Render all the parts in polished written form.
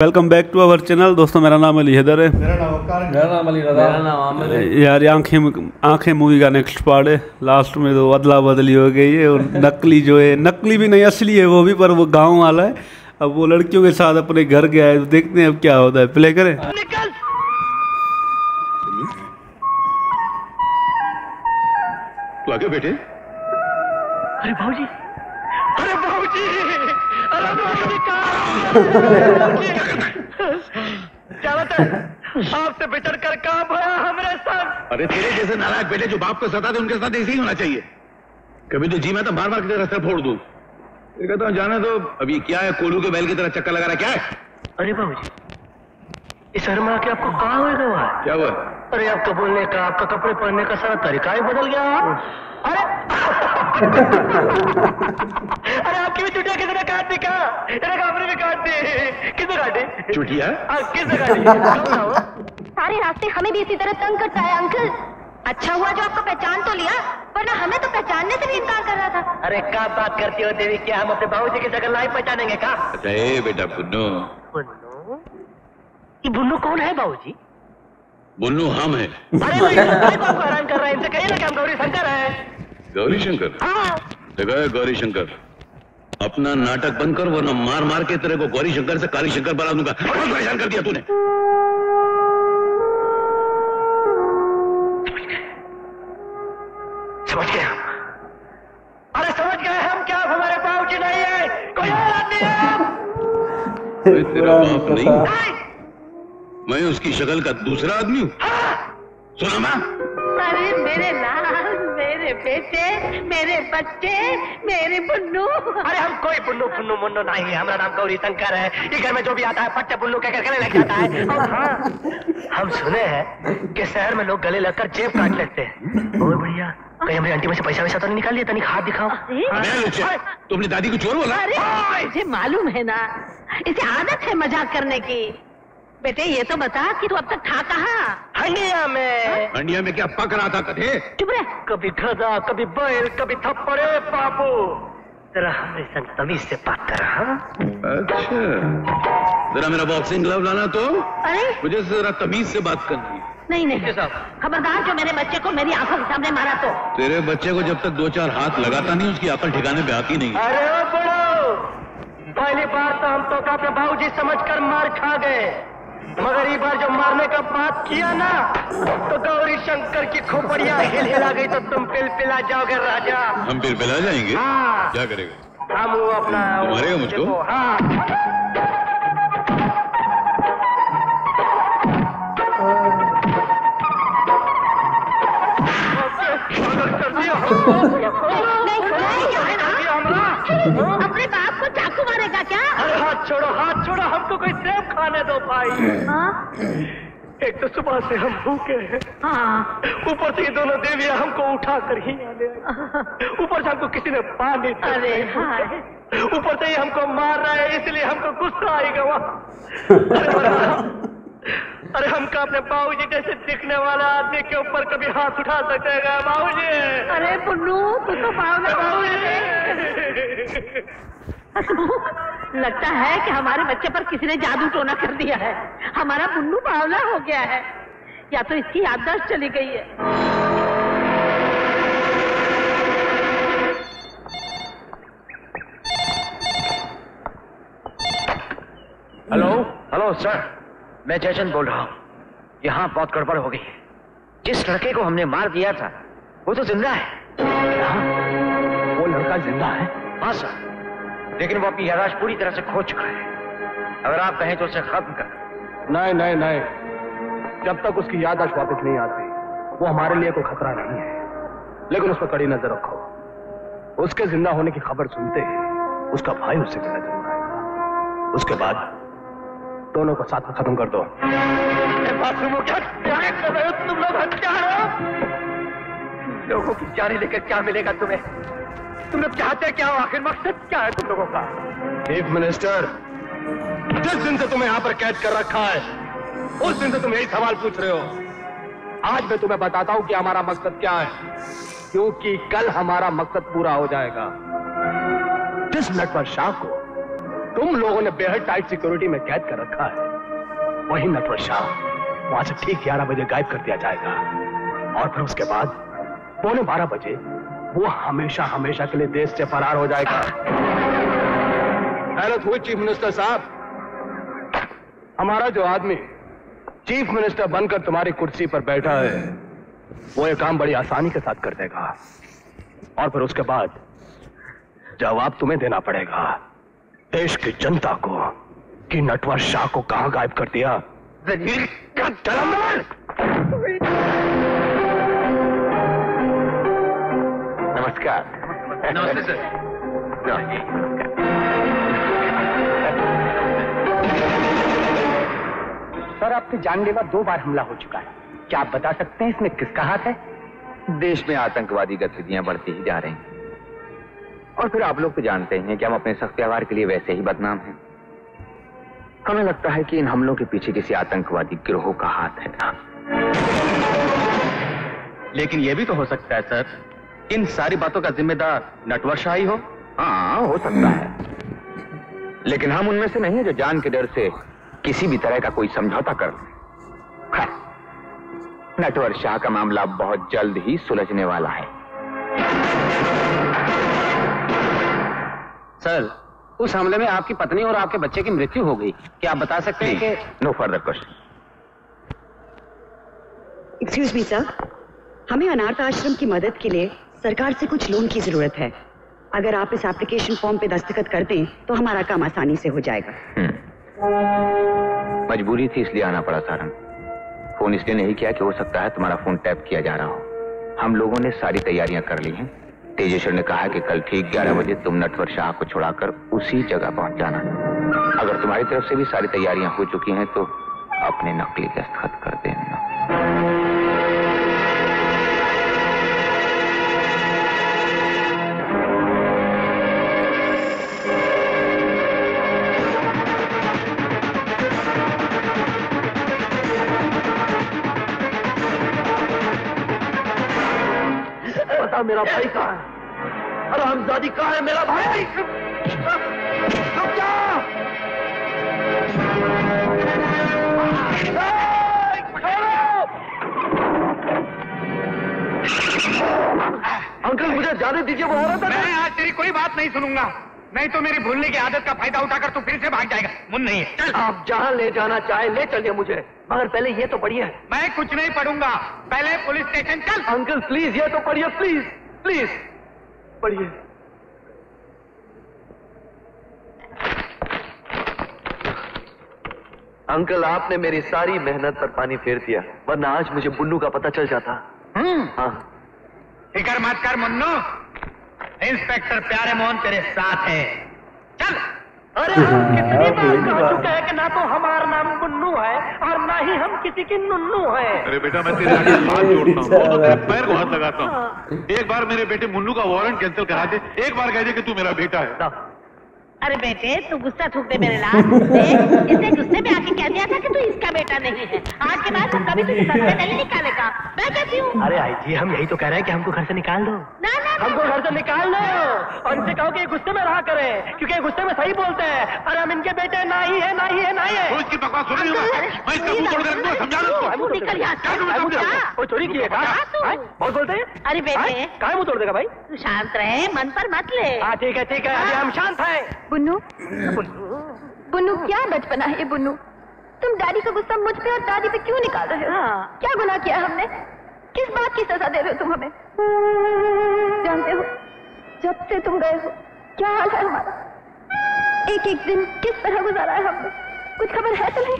Welcome back to our channel. दोस्तों मेरा नाम अली हैदर है। मेरा नाम अली रज़ा। मेरा नाम आमिर है। यार आंखें मूवी का नेक्स्ट पार्ट है। लास्ट में तो अदला बदली हो गई है और नकली जो है, नकली भी नहीं असली है वो भी, पर वो गांव वाला है। अब वो लड़कियों के साथ अपने घर गया है, तो देखते हैं अब क्या होता है। प्ले करें। तू आगे बेटे। अरे भाऊजी, अरे भाऊजी, अरे भाऊजी क्या बात है? आपसे बिछड़ कर काम भरा हमारे साथ। अरे तेरे जैसे नालायक बेटे जो बाप को सताते उनके साथ ऐसे ही होना चाहिए। कभी तो जी मैं तो मार मार के रास्ते फोड़ दूं। ये कहता हूँ जाने दो। अब ये क्या है, कोलू के बैल की तरह चक्कर लगा रहा क्या है? अरे भाऊजी, इस शहर में आके आपको कहाँ हुआ है? क्या हुआ? अरे आपका बोलने का, आपका कपड़े पहनने का सारा तरीका ही बदल गया। अरे अरे आपकी भी चुटिया किसने काट दी? क्या आपने भी काट दी? किसने काटी चुटिया? किसने काटी? सारे रास्ते हमें भी इसी तरह तंग करता है अंकल। अच्छा हुआ जो आपको पहचान तो लिया, वरना हमें तो पहचानने से भी इनकार कर रहा था। अरे क्या बात करती हो देवी, क्या हम अपने बाबूजी की शक्ल नहीं पहचानेंगे क्या? अच्छा बेटा बुन्नू। बुन्नू? ये बुन्नू कौन है बाबूजी? बुन्नू हम है। अरे आपको हैरान कर रहा है, इनसे कहिए ना कि हम गौरी शंकर है। गौरी शंकर? हाँ। देखा है गौरी शंकर, अपना नाटक बंद कर वरना मार मार के तेरे को गौरी शंकर से काली शंकर बना दूंगा। बहुत परेशान कर दिया तूने। समझ गए हम। अरे समझ गए हम क्या? हमारे बाबूजी नहीं है, कोई और आदमी है। तेरा बाप नहीं, मैं उसकी शक्ल का दूसरा आदमी हूँ। सुना माँ? अरे मेरे लाल, मेरे बेटे, मेरे बच्चे, मेरे बुन्नू। अरे हम कोई बुन्नू बुन्नू मुन्नू नहीं है। हमारा नाम गौरी शंकर है। ये घर में जो भी आता है पट्टे बुन्नू कहकर गले लग जाता है। और हाँ, हम सुने हैं कि शहर में लोग गले लगकर जेब काट लेते हैं। और बढ़िया, कहीं हमारी आंटी में से पैसा वैसा तो नहीं निकाल लिया? तनिक हाथ दिखाओ। तू अपनी दादी को चोर बोला? अरे मुझे मालूम है ना, इसे आदत है मजाक करने की। बेटे ये तो बता कि तू अब तक था कहाँ? हंडिया में। हंडिया में क्या पक रहा था कथे? चुप रह। कभी गधा, कभी बैल, कभी थप्पड़े। बाबू जरा हमेशा तमीज से बात कर। अच्छा, जरा मेरा बॉक्सिंग ग्लव लाना तो। अरे मुझे जरा तमीज से बात करनी। नहीं नहीं, खबरदार जो मेरे बच्चे को मेरी आंखों के सामने मारा तो। तेरे बच्चे को जब तक 2-4 हाथ लगाता नहीं उसकी अकल ठिकाने पे आती नहीं। अरे ओ बड़ो, पहली बार तो हम तो अपने बाबूजी समझकर मार खा गए, मगर ये बार जो मारने का बात किया ना, तो गौरी शंकर की खोपड़ियां हिल गई। तो तुम पिला जाओगे राजा। हम पिला जाएंगे? हाँ। क्या करेगा? हम वो अपना मारेगा मुझको? हाँ। अपने बाप को चाकू मारेगा क्या? अरे हाथ छोड़ो, हमको कोई सेब खाने दो भाई। हाँ? एक तो सुबह से हम भूखे हैं, हाँ। ऊपर से ये दोनों देवियां हमको उठा कर ही आने आई। ऊपर से हमको किसी ने पानी दिया। अरे हाय। ऊपर से ही हमको मार रहा है, इसलिए हमको गुस्सा आएगा। अरे हमका अपने बाबूजी जैसे दिखने वाला आदमी के ऊपर कभी हाथ उठा सकेगा बाबूजी? अरे बुन्नू तू तो बावला लगता है कि हमारे बच्चे पर किसी ने जादू टोना कर दिया है। हमारा बुन्नू बावला हो गया है, या तो इसकी याददाश्त चली गई है। हेलो सर, मैं जयचंद बोल रहा हूँ। यहाँ बहुत गड़बड़ हो गई है। जिस लड़के को हमने मार दिया था वो तो जिंदा है। वो लड़का जिंदा है? हाँ सर, लेकिन वो अपनी याददाश्त पूरी तरह से खो चुका है। अगर आप कहें तो उसे खत्म कर। नहीं, जब तक उसकी याददाश्त वापस नहीं आती वो हमारे लिए कोई खतरा नहीं है। लेकिन उस पर कड़ी नजर रखो। उसके जिंदा होने की खबर सुनते ही उसका भाई उससे मिलने जरूर आएगा। उसके बाद दोनों को साथ में खत्म कर दो। तुम लोग हत्यारे हो। लोगों की जाने लेकर क्या मिलेगा तुम्हें? तुम लोग चाहते क्या हो? आखिर मकसद क्या है तुम लोगों का? चीफ मिनिस्टर, जिस दिन से तुम्हें यहाँ पर कैद कर रखा है उस दिन से तुम यही सवाल पूछ रहे हो। आज मैं तुम्हें बताता हूँ कि हमारा मकसद क्या है, क्योंकि कल हमारा मकसद पूरा हो जाएगा। जिस नटवर शाह को तुम लोगों ने बेहद टाइट सिक्योरिटी में कैद कर रखा है, वही नटवर शाह वहां से ठीक 11 बजे गायब कर दिया जाएगा और फिर उसके बाद 11:15 बजे वो हमेशा हमेशा के लिए देश से फरार हो जाएगा। हैरत हुई चीफ मिनिस्टर साहब, हमारा जो आदमी चीफ मिनिस्टर बनकर तुम्हारी कुर्सी पर बैठा है वो ये काम बड़ी आसानी के साथ कर देगा और फिर उसके बाद जवाब तुम्हें देना पड़ेगा देश की जनता को कि नटवर शाह को कहां गायब कर दिया। नमस्कार। नमस्ते सर। सर, आप पे जानलेवा 2 बार हमला हो चुका है। क्या आप बता सकते हैं इसमें किसका हाथ है? देश में आतंकवादी गतिविधियां बढ़ती ही जा रही हैं और फिर आप लोग तो जानते हैं कि हम अपने सख्त व्यवहार के लिए वैसे ही बदनाम हैं। हमें लगता है कि इन हमलों के पीछे किसी आतंकवादी गिरोह का हाथ है। लेकिन यह भी तो हो सकता है सर, इन सारी बातों का जिम्मेदार नटवर शाह ही हो। हाँ, हो सकता है, लेकिन हम उनमें से नहीं है जो जान के डर से किसी भी तरह का कोई समझौता कर ले। नटवर शाह का मामला बहुत जल्द ही सुलझने वाला है। सर, उस हमले में आपकी पत्नी और आपके बच्चे की मृत्यु हो गई, क्या आप बता सकते हैं कि? No further question. Excuse me sir, हमें अनाथ आश्रम की मदद के लिए सरकार से कुछ लोन की जरूरत है। अगर आप इस एप्लीकेशन फॉर्म पे दस्तखत कर दें तो हमारा काम आसानी से हो जाएगा। मजबूरी थी इसलिए आना पड़ा सारंग। फोन इसलिए नहीं किया कि हो सकता है तुम्हारा फोन टैप किया जा रहा हो। हम लोगों ने सारी तैयारियां कर ली हैं। तेजेश्वर ने कहा कि कल ठीक 11 बजे तुम नटवर शाह को छुड़ाकर उसी जगह पहुंच जाना। अगर तुम्हारी तरफ से भी सारी तैयारियां हो चुकी हैं तो अपने नकली दस्तखत कर देना। मेरा भाई कहाँ है? अरे हमजादी कहाँ है मेरा भाई? रुक जा! अंकल मुझे जाने दीजिए, वो औरत है। मैं आज तेरी कोई बात नहीं सुनूंगा, नहीं तो मेरी भूलने की आदत का फायदा उठाकर तू फिर से भाग जाएगा। मुन नहीं है, चल। आप जहाँ ले जाना चाहे ले चलिए मुझे, मगर पहले ये तो पढ़िए। मैं कुछ नहीं पढ़ूंगा, पहले पुलिस स्टेशन चल। अंकल प्लीज ये तो पढ़िए, प्लीज प्लीज पढ़िए। अंकल आपने मेरी सारी मेहनत पर पानी फेर दिया, वरना आज मुझे बुन्नू का पता चल जाता। हाँ, फिकर मत कर मुन्नू, इंस्पेक्टर प्यारे मोहन तेरे साथ है, चल। अरे हम कितनी बार कह चुके हैं कि ना तो हमारा नाम मुन्नू है और ना ही हम किसी की नुन्नू है। अरे बेटा मैं तेरे आगे हाथ जोड़ता हूँ, तो तेरे पैर को हाथ लगाता हूँ। एक बार मेरे बेटे मुन्नू का वारंट कैंसिल करा दे, एक बार कह दे कि तू मेरा बेटा है। अरे बेटे तू गुस्सा थूक दे मेरे लाल। इसने गुस्से में आके कह दिया था कि तू इसका बेटा नहीं है। आज के बाद कभी तुझे घर से नहीं निकालेगा, मैं कहती हूँ। अरे आई जी हम यही तो कह रहे हैं कि हमको घर से निकाल दो। ना ना हमको घर से निकाल दो और इनसे कहो कि गुस्से में रहा करें, क्योंकि गुस्से में सही बोलते हैं। अरे हम इनके बेटे ना ही है, ना ही है, ना ही है। इसकी बकवास सुन रही हूँ मैं इसका मुंह तोड़ कर रखूंगा, समझा दो उसको। निकल यहाँ से। वो चोरी किए बहुत बोलते हैं। अरे बेटे कहाँ मुंह तोड़ देगा भाई? तू शांत रहे, मन पर मत ले। हाँ ठीक है ठीक है, अभी हम शांत हैं। बुन्नू बुन्नू क्या बचपना है ये बुन्नू? तुम डैडी का गुस्सा मुझ पे और दादी पे क्यों निकाल रहे हो? क्या गुनाह किया हमने? किस बात की सजा दे रहे हो तुम हमें? जानते हो जब से तुम गए हो क्या हाल है हमारा? एक एक दिन किस तरह गुजारा है हमने, कुछ खबर है तुम्हें?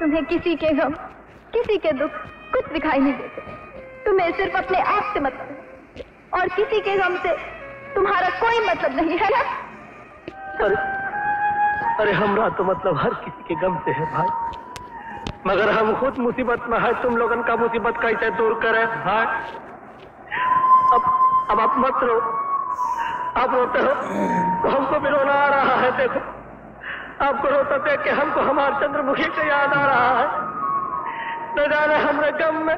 तुम्हें किसी के गम किसी के दुख कुछ दिखाई नहीं देते। तुम्हें सिर्फ अपने आप से मतलब है और किसी के गम से तुम्हारा कोई मतलब नहीं है ना? अरे हमरा तो मतलब हर किसी के गम से है भाई, मगर हम खुद मुसीबत में है, तुम लोगन का मुसीबत कैसे दूर करें भाई? अब आप मत रो, आप रोते हो तो हमको भी रोना आ रहा है। देखो आपको रोते देख के हमको हमारे चंद्रमुखी का याद आ रहा है। न जाने हमरे गम में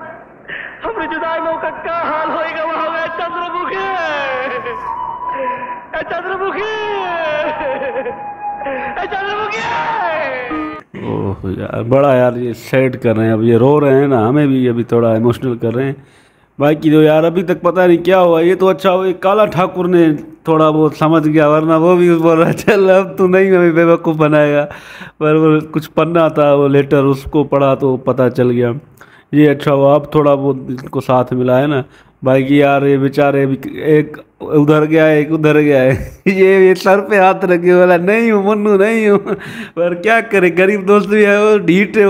हमरी जुदाई में का क्या हाल होएगा। वो हो गए चंद्रमुखी, चंद्रमुखी। ओह यार बड़ा यार ये सैड कर रहे हैं, अब ये रो रहे हैं ना, हमें भी अभी थोड़ा इमोशनल कर रहे हैं। बाकी जो यार अभी तक पता नहीं क्या हुआ, ये तो अच्छा हुआ काला ठाकुर ने थोड़ा बहुत समझ गया, वरना वो भी बोल रहा चल अब तू नहीं हमें बेवकूफ़ बनाएगा। पर वो कुछ पन्ना था वो लेटर, उसको पढ़ा तो पता चल गया। ये अच्छा हुआ अब थोड़ा बहुत इनको साथ मिला है ना। बाकी यार ये बेचारे एक उधर गया है एक उधर गया है ये सर पे हाथ रखे बोला नहीं हूँ मुन्नू नहीं हूँ, पर क्या करे गरीब दोस्त भी है वो ढीठ है।